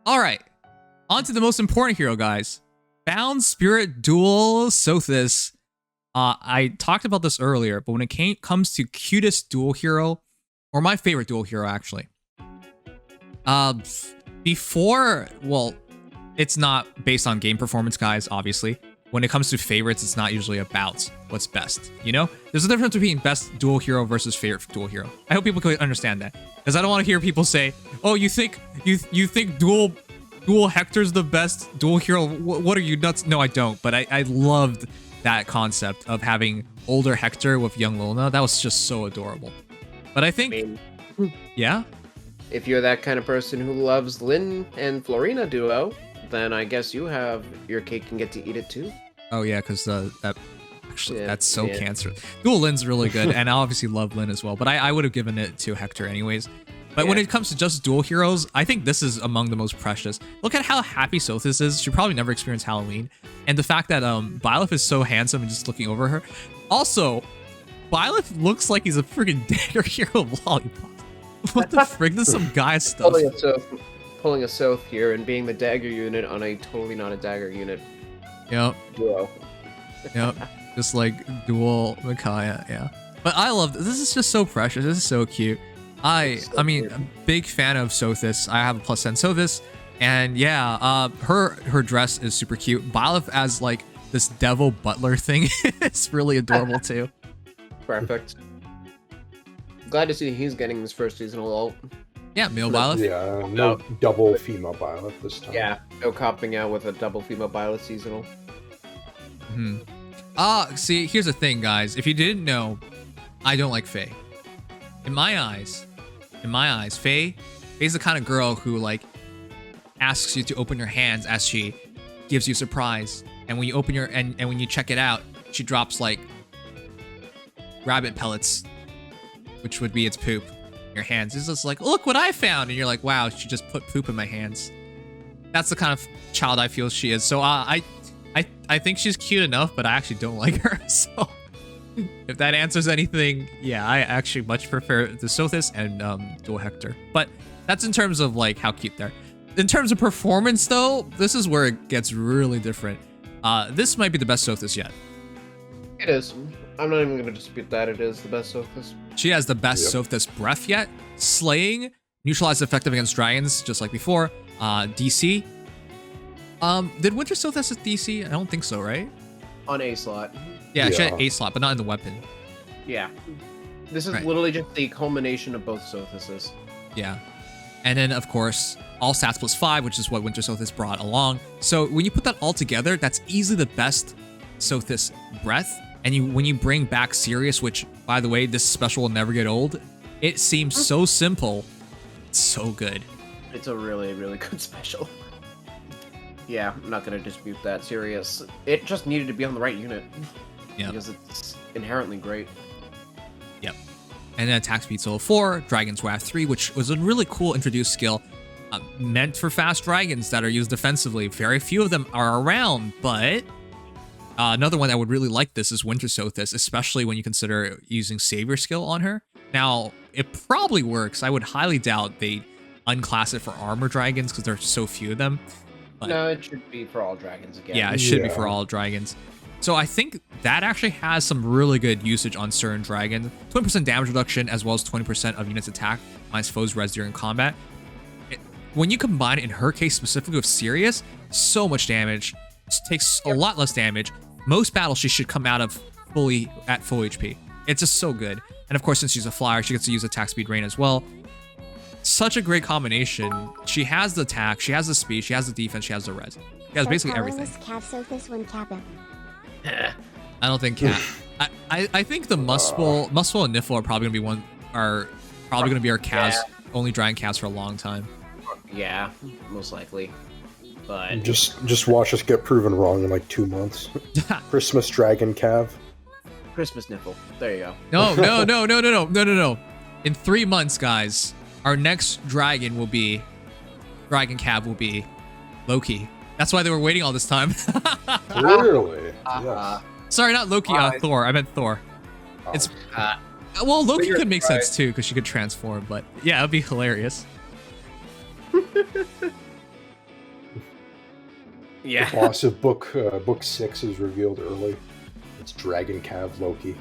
All right, on to the most important hero, guys. Bound Spirit Duo Sothis. I talked about this earlier, but when it comes to cutest dual hero, or my favorite dual hero, actually. Before, well, it's not based on game performance, guys, obviously. When it comes to favorites, it's not usually about what's best, you know? There's a difference between best dual hero versus favorite dual hero. I hope people can understand that. Because I don't want to hear people say, oh, you think dual Hector's the best dual hero? What are you, nuts? No, I don't. But I loved that concept of having older Hector with young Luna. That was just so adorable. But I think, yeah? If you're that kind of person who loves Lyn and Florina duo, then I guess you have your cake and get to eat it too. Oh yeah, because that's so cancerous. Dual Lyn's really good, and I obviously love Lyn as well. But I would have given it to Hector anyways. But when it comes to just dual heroes, I think this is among the most precious. Look at how happy Sothis is. She probably never experienced Halloween, and the fact that Byleth is so handsome and just looking over her. Also, Byleth looks like he's a freaking dagger hero lollipop. What the frick? This is some guy stuff. Pulling a Soth here and being the dagger unit on a totally not a dagger unit. Yep. Duo. Yep. Just like dual Micaiah, yeah. But I love this. This is just so precious. This is so cute. I mean, a big fan of Sothis. I have a +10 Sothis, and yeah, her dress is super cute. Byleth as like this devil butler thing is really adorable too. Perfect. Glad to see he's getting his first seasonal ult. Yeah, male Byleth. Yeah, no double female Byleth this time. Yeah, no copping out with a double female Byleth seasonal. See, here's the thing, guys. If you didn't know, I don't like Faye. In my eyes, Faye's the kind of girl who like asks you to open your hands as she gives you a surprise, and when you open your and when you check it out, she drops like rabbit pellets, which would be its poop. Your hands. It's just like, look what I found, and you're like, wow, she just put poop in my hands. That's the kind of child I feel she is. So I think she's cute enough, but I actually don't like her. So if that answers anything, yeah, I actually much prefer the Sothis and Dual Hector. But that's in terms of like how cute they're. In terms of performance, though, this is where it gets really different. This might be the best Sothis yet. It is. I'm not even going to dispute that. It is the best Sothis. She has the best Sothis breath yet. Slaying, neutralize effective against dragons, just like before. DC. Did Winter Sothis at DC? I don't think so, right? On A slot. Yeah, she had A slot, but not in the weapon. Yeah. This is literally just the culmination of both Sothises. Yeah. And then, of course, all stats +5, which is what Winter Sothis brought along. So when you put that all together, that's easily the best Sothis breath. And when you bring back Sirius, which, by the way, this special will never get old, it seems so simple. It's so good. It's a really, really good special. Yeah, I'm not going to dispute that. Sirius, it just needed to be on the right unit. Yeah. Because it's inherently great. Yep. And then attack speed solo 4, Dragon's Wrath 3, which was a really cool introduced skill. Meant for fast dragons that are used defensively. Very few of them are around, but... another one that would really like this is Winter Sothis, especially when you consider using Savior skill on her. Now, it probably works. I would highly doubt they unclass it for armor dragons because there are so few of them. But, no, it should be for all dragons again. Yeah, it should be for all dragons. So I think that actually has some really good usage on certain dragons. 20% damage reduction as well as 20% of units attack minus foes res during combat. When you combine it in her case specifically with Sirius, so much damage. It takes a lot less damage. Most battles she should come out of fully at full HP. It's just so good. And of course, since she's a flyer, she gets to use attack speed rain as well. Such a great combination. She has the attack, she has the speed, she has the defense, she has the res. She has basically everything. I don't think Cat. I think the Muspel and Niffle are probably gonna be our Cavs, only Dragon Cavs for a long time. Yeah, most likely. But just watch us get proven wrong in like 2 months. Christmas Dragon Cav. Christmas Nipple. There you go. No. In 3 months, guys, our next Dragon Cav will be Loki. That's why they were waiting all this time. Really? Yes. Sorry, not Loki, Thor. I meant Thor. It's well, Loki could make sense too, because she could transform, but yeah, it'd be hilarious. Yeah. The boss of book 6 is revealed early. It's Dragon Cav Loki.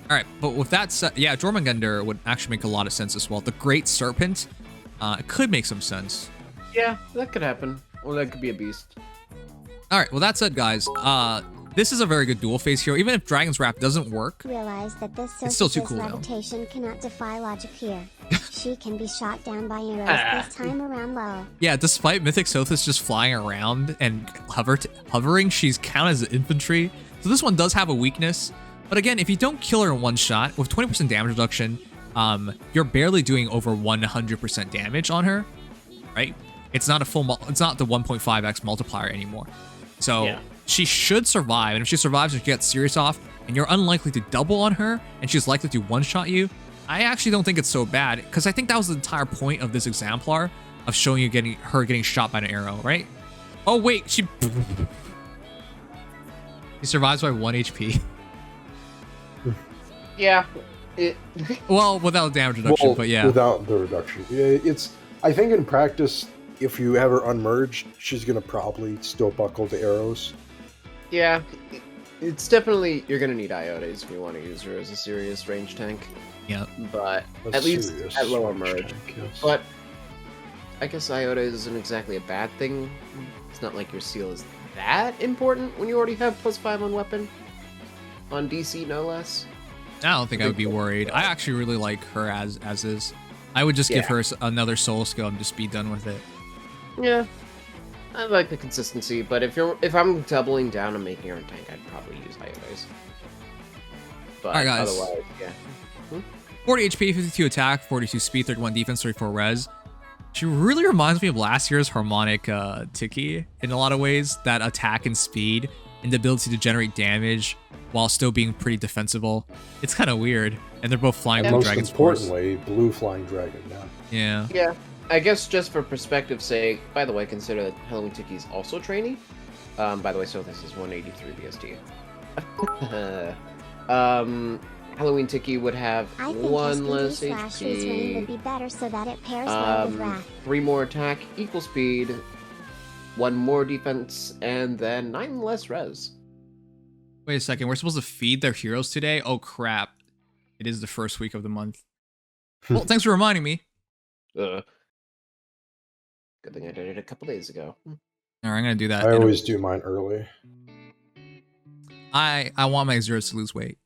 All right, but with that said, yeah, Jormungandr would actually make a lot of sense as well. The Great Serpent, it could make some sense. Yeah, that could happen. Or that could be a beast. All right, well, that said, guys, this is a very good dual phase hero. Even if Dragon's Wrath doesn't work, Realize that this it's still too Sothis' cool now. levitation cannot defy logic here. She can be shot down by arrows this time around low. Yeah, despite Mythic Sothis just flying around and hovering, she's counted as infantry. So this one does have a weakness. But again, if you don't kill her in one shot, with 20% damage reduction, you're barely doing over 100% damage on her, right? It's not it's not the 1.5x multiplier anymore. So Yeah. she should survive, and if she survives and she gets serious off, and you're unlikely to double on her, and she's likely to one-shot you, I actually don't think it's so bad, because I think that was the entire point of this exemplar, of showing you her getting shot by an arrow, right? Oh wait, she survives by 1 HP. Yeah. Well, without damage reduction, but yeah. Without the reduction. I think in practice, if you have her unmerged, she's going to probably still buckle to arrows. Yeah. It's definitely... You're going to need Iotes if you want to use her as a serious range tank. Yeah. But A at least serious at lower range merge. tank, yes. But I guess Iotes isn't exactly a bad thing. It's not like your seal is that important when you already have +5 on weapon. On DC, no less. I don't think I would be worried. I actually really like her as is. I would just give her another soul skill and just be done with it. Yeah. I like the consistency, but if I'm doubling down and making her a tank, I'd probably use Iotes. But Alright, guys. otherwise, yeah. 40 HP, 52 attack, 42 speed, 31 defense, 34 res. She really reminds me of last year's Harmonic Tiki in a lot of ways. That attack and speed and the ability to generate damage while still being pretty defensible. It's kind of weird. And they're both flying And blue most dragon spores. importantly, blue flying dragon. Yeah. Yeah. Yeah. I guess just for perspective's sake, by the way, consider that Halloween Tiki is also trainee. By the way, so this is 183 BST. Halloween Tiki would have I think 1 less Slash Reasoning would HP, be better so that it pairs well with Wrath. 3 more attack, equal speed, 1 more defense, and then 9 less res. Wait a second. We're supposed to feed their heroes today? Oh, crap. It is the first week of the month. Well, thanks for reminding me. Good thing I did it a couple days ago. All right, I'm going to do that. I always do mine early. I want my Azur to lose weight.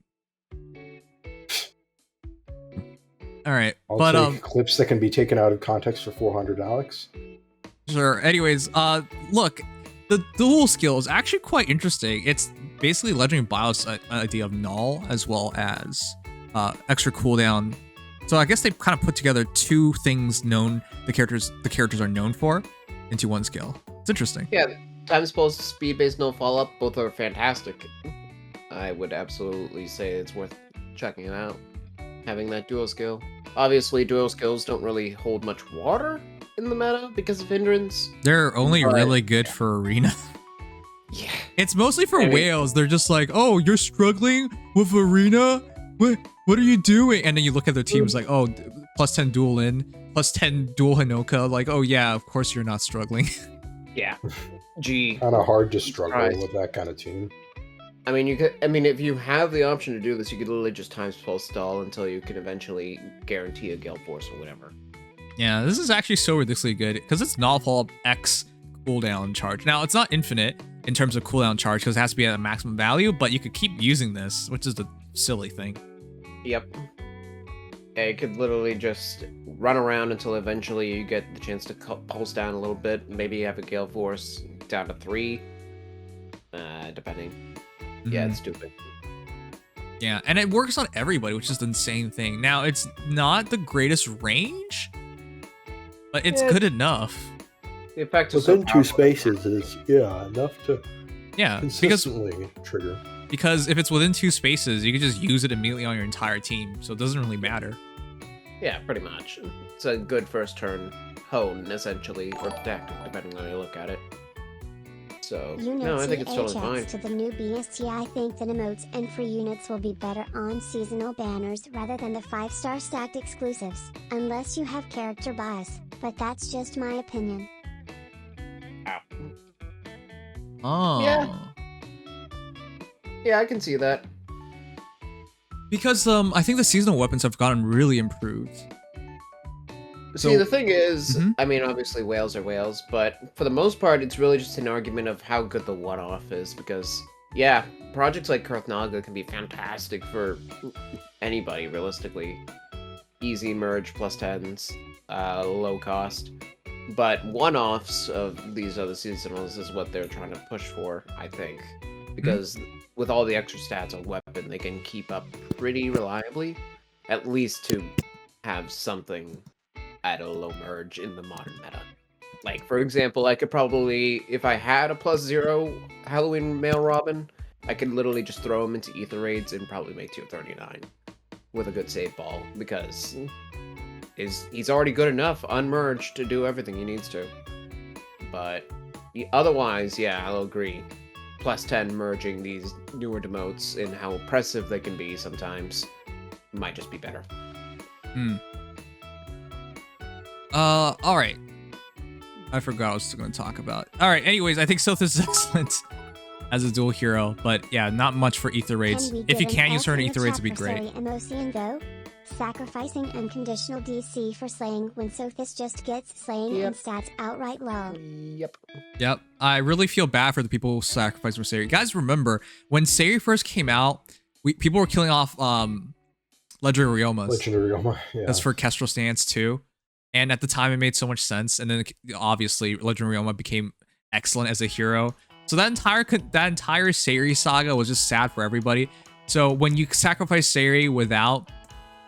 All right, I'll take clips that can be taken out of context for 400, Alex. Sure. Anyways, look, the dual skill is actually quite interesting. It's basically Legendary Byleth's idea of null as well as extra cooldown. So I guess they kind of put together two things the characters are known for into one skill. It's interesting. Yeah, time spells, speed-based no follow-up, both are fantastic. I would absolutely say it's worth checking it out. Having that duo skill. Obviously, duo skills don't really hold much water in the meta because of hindrance. They're only really good for arena. Yeah. It's mostly for whales. They're just like, oh, you're struggling with arena? What are you doing? And then you look at their teams like, oh, plus 10 dual in, plus 10 dual Hinoka. Like, oh yeah, of course you're not struggling. Yeah. Gee. Kind of hard to struggle with that kind of team. I mean, if you have the option to do this, you could literally just time spell stall until you can eventually guarantee a Gale Force or whatever. Yeah, this is actually so ridiculously good because it's null follow-up X cooldown charge. Now, it's not infinite in terms of cooldown charge because it has to be at a maximum value, but you could keep using this, which is the silly thing. Yep. Yeah, you could literally just run around until eventually you get the chance to pulse down a little bit. Maybe you have a Gale Force down to 3, depending. Yeah, it's stupid. Yeah, and it works on everybody, which is the insane thing. Now, it's not the greatest range, but it's good enough. The effect is within 2 spaces is enough to consistently trigger. Because if it's within 2 spaces, you can just use it immediately on your entire team, so it doesn't really matter. Yeah, pretty much. It's a good first turn hone, essentially, or tactic, depending on how you look at it. So, no, I think it's totally fine. To the new BST, I think that emotes and free units will be better on seasonal banners rather than the 5-star stacked exclusives, unless you have character bias, but that's just my opinion. Ow. Oh. Yeah, I can see that. Because I think the seasonal weapons have gotten really improved. See, the thing is, Mhm. I mean, obviously whales are whales, but for the most part, it's really just an argument of how good the one-off is, because, yeah, projects like Kurthnaga can be fantastic for anybody, realistically. Easy merge, +10s, low cost. But one-offs of these other seasonals is what they're trying to push for, I think. Because with all the extra stats on weapon, they can keep up pretty reliably, at least to have something at a low merge in the modern meta. Like, for example, I could probably, if I had a +0 Halloween Male Robin, I could literally just throw him into Ether Raids and probably make tier 39 with a good save ball, because he's already good enough unmerged to do everything he needs to. But otherwise, yeah, I'll agree. +10 merging these newer demotes and how oppressive they can be sometimes might just be better. All right. I forgot what I was going to talk about. All right. Anyways, I think Sothis is excellent as a dual hero, but yeah, not much for Ether Raids. If you can use her in Ether Raids, it'd be great. Emotion though, sacrificing unconditional DC for slaying when Sothis just gets slaying and stats outright low. Yep. I really feel bad for the people who sacrifice for Sari. Guys, remember when Sari first came out, people were killing off Legendary Riomas. Legendary Rioma, yeah. That's for Kestrel Stance too. And at the time, it made so much sense. And then obviously, Legendary Rioma became excellent as a hero. So that entire Sari saga was just sad for everybody. So when you sacrifice Sari without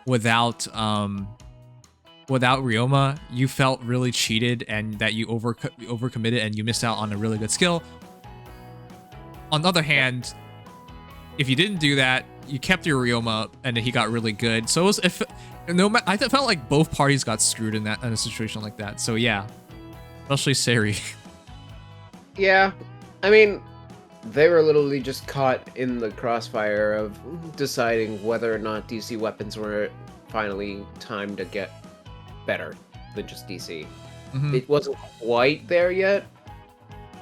Rioma, you felt really cheated and that you overcommitted and you missed out on a really good skill. On the other hand, if you didn't do that, you kept your Rioma and he got really good. So it was, I felt like both parties got screwed in a situation like that. So yeah, especially Sari. Yeah, I mean, they were literally just caught in the crossfire of deciding whether or not DC weapons were finally time to get better than just DC. It wasn't quite there yet,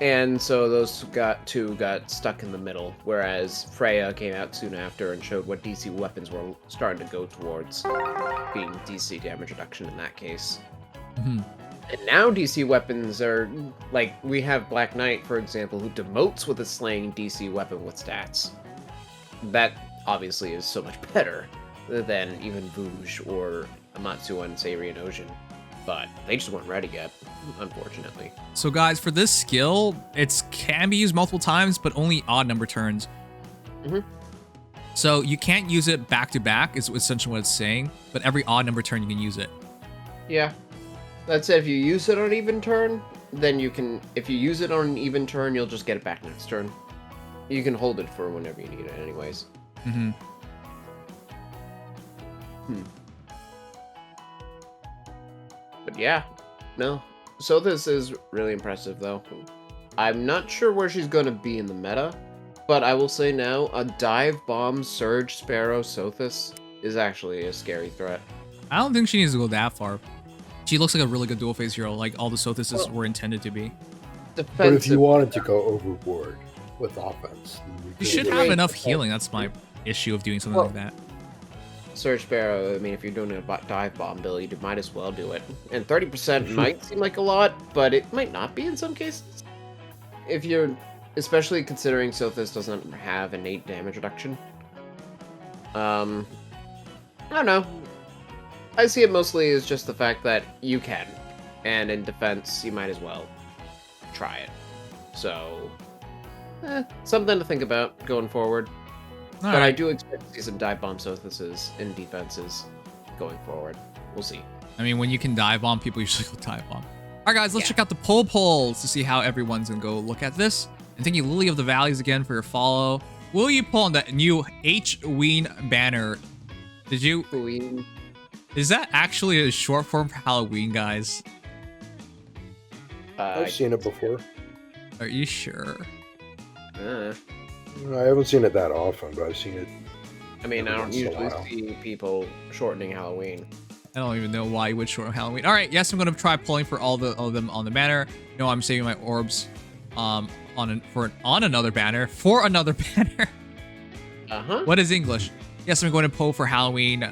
and so those two got stuck in the middle, whereas Freya came out soon after and showed what DC weapons were starting to go towards, being DC damage reduction in that case. And now DC weapons are, like, we have Black Knight, for example, who demotes with a slaying DC weapon with stats. That obviously is so much better than even Vouge or Amatsu and Sari and Ocean. But they just weren't ready yet, unfortunately. So guys, for this skill, it can be used multiple times, but only odd number turns. So you can't use it back to back, is essentially what it's saying, but every odd number turn you can use it. Yeah. That said, if you use it on an even turn, then you can... If you use it on an even turn, you'll just get it back next turn. You can hold it for whenever you need it anyways. But yeah, no. Sothis is really impressive, though. I'm not sure where she's going to be in the meta, but I will say now, a Dive Bomb Surge Sparrow Sothis is actually a scary threat. I don't think she needs to go that far. She looks like a really good dual phase hero, like all the Sothises were intended to be. But if you wanted to go overboard with offense, you should have enough healing. That's my issue of doing something like that. Surge Sparrow, I mean, if you're doing a Dive Bomb build, you might as well do it. And 30% might seem like a lot, but it might not be in some cases. If you're, especially considering Sothis doesn't have innate damage reduction. I don't know. I see it mostly as just the fact that you can, and in defense, you might as well try it. So, something to think about going forward. But I do expect to see some Dive Bomb Sothises in defenses going forward. We'll see. I mean, when you can Dive Bomb, people usually go Dive Bomb. All right, guys, let's check out the polls to see how everyone's going to go look at this. And thank you, Lily of the Valleys, again for your follow. Will you pull on that new H-Ween banner? Did you... Halloween. Is that actually a short form for Halloween, guys? I've seen it before. Are you sure? I haven't seen it that often, but I've seen it. I mean, I don't usually see people shortening Halloween. I don't even know why you would shorten Halloween. All right, yes, I'm going to try pulling for all of them on the banner. No, I'm saving my orbs on on another banner for another banner. What is English? Yes, I'm going to pull for Halloween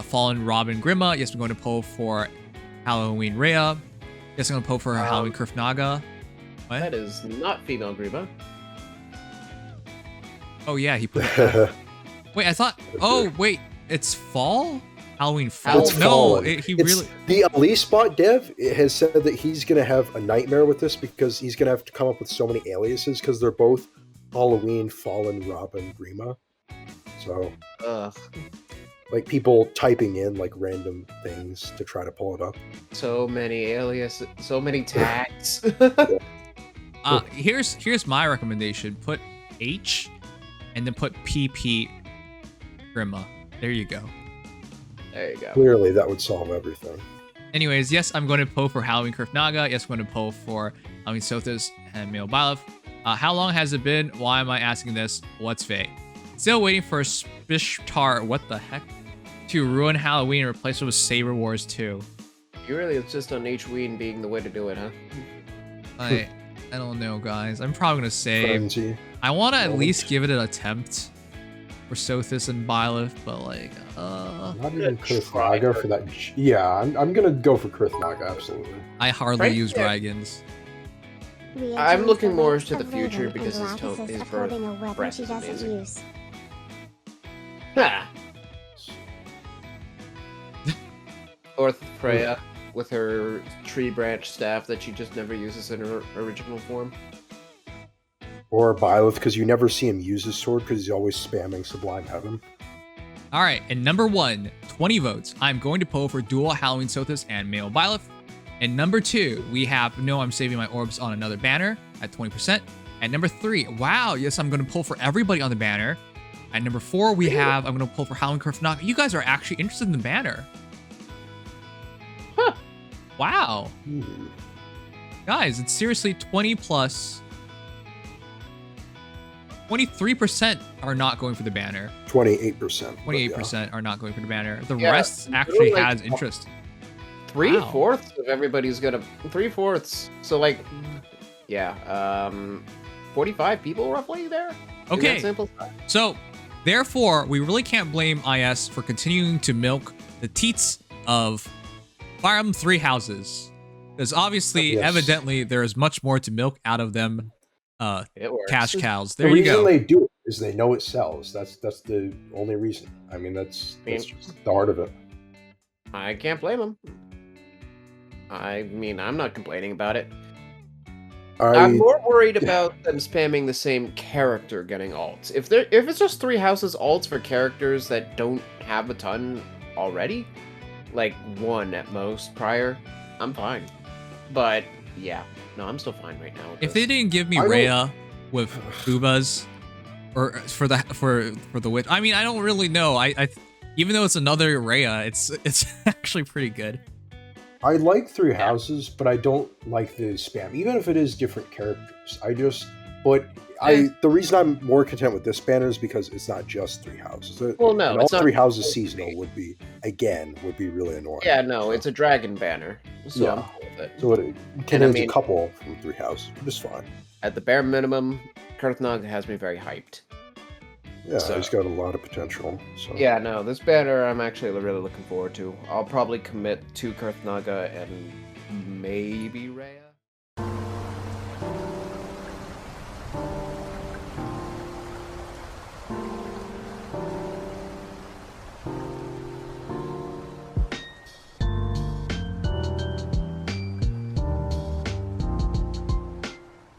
Fallen Robin Grimma. Yes, I'm going to pull for Halloween Rhea. Yes, I'm going to pull for Halloween Kurthnaga. What? That is not female Grima. Oh yeah, he put it. Wait, I thought. Oh wait, it's fall. Halloween fall. It's No, fallen. he It's- really. The Elise bot dev has said that he's going to have a nightmare with this because he's going to have to come up with so many aliases because they're both Halloween, Fallen, Robin, Grima. So, Ugh. like people typing in like random things to try to pull it up. So many aliases, so many tags. Here's my recommendation. Put H, and then put PP Grimma. There you go. There you go. Clearly, that would solve everything. Anyways, yes, I'm going to pull for Halloween Kurthnaga. Yes, I'm going to pull for Halloween Sothis and Male Byleth. How long has it been? Why am I asking this? What's Faye? Still waiting for Spishtar, what the heck? To ruin Halloween and replace it with Saber Wars 2. You really insist on H-Ween being the way to do it, huh? I don't know, guys. I'm probably going to say... Frenzy. I want to at least give it an attempt for Sothis and Byleth, but like... Not even Kurthnaga for that. Yeah, I'm going to go for Kurthnaga, absolutely. I hardly Right? use Yeah. dragons. Rhea I'm joins looking the more ranks to the of future Raven because and his tone- Blackus his is uploading a weapon breath she is doesn't amazing. use. Ha! Or Freya with her tree branch staff that she just never uses in her original form. Or Byleth, because you never see him use his sword because he's always spamming Sublime Heaven. All right, and number 1, 20 votes. I'm going to pull for dual Halloween Sothis and Male Byleth. And number 2, we have No, I'm Saving My Orbs on Another Banner at 20%. At number 3, wow, yes, I'm going to pull for everybody on the banner. At number 4, we have, I'm going to pull for Halloween Kurthnaga. You guys are actually interested in the banner. Huh. Wow. Guys, it's seriously 20 plus. 23% are not going for the banner. 28%. 28% are not going for the banner. The Yeah, rest actually like- has interest. Three-fourths of everybody's gonna... Three-fourths. So, like... Yeah, 45 people roughly there? Is Okay. that simple? So, therefore, we really can't blame IS for continuing to milk the teats of Fire Emblem Three Houses. Because obviously, Yes. evidently, there is much more to milk out of them It works. cash cows. The There you reason go. they do it is they know it sells. That's the only reason. I mean, that's just the heart of it. I can't blame them. I mean, I'm not complaining about it. I'm more worried about them spamming the same character getting alts. If it's just Three Houses alts for characters that don't have a ton already, like one at most prior, I'm fine. But yeah, no, I'm still fine right now. with If this. they didn't give me I don't- Rhea with Boobas, or for the witch, I mean, I don't really know. I even though it's another Rhea, it's actually pretty good. I like Three Houses, but I don't like the spam, even if it is different characters. The reason I'm more content with this banner is because it's not just Three Houses. Well, no, And it's all not- Three Houses seasonal would be really annoying. Yeah, no, it's a dragon banner, so Yeah. I'm cool with it. So it contains mean- a couple from Three Houses, which is fine. At the bare minimum, Kurthnaga has me very hyped. Yeah, So- he's got a lot of potential. So Yeah, no, this banner I'm actually really looking forward to. I'll probably commit to Kurthnaga and maybe Rhea.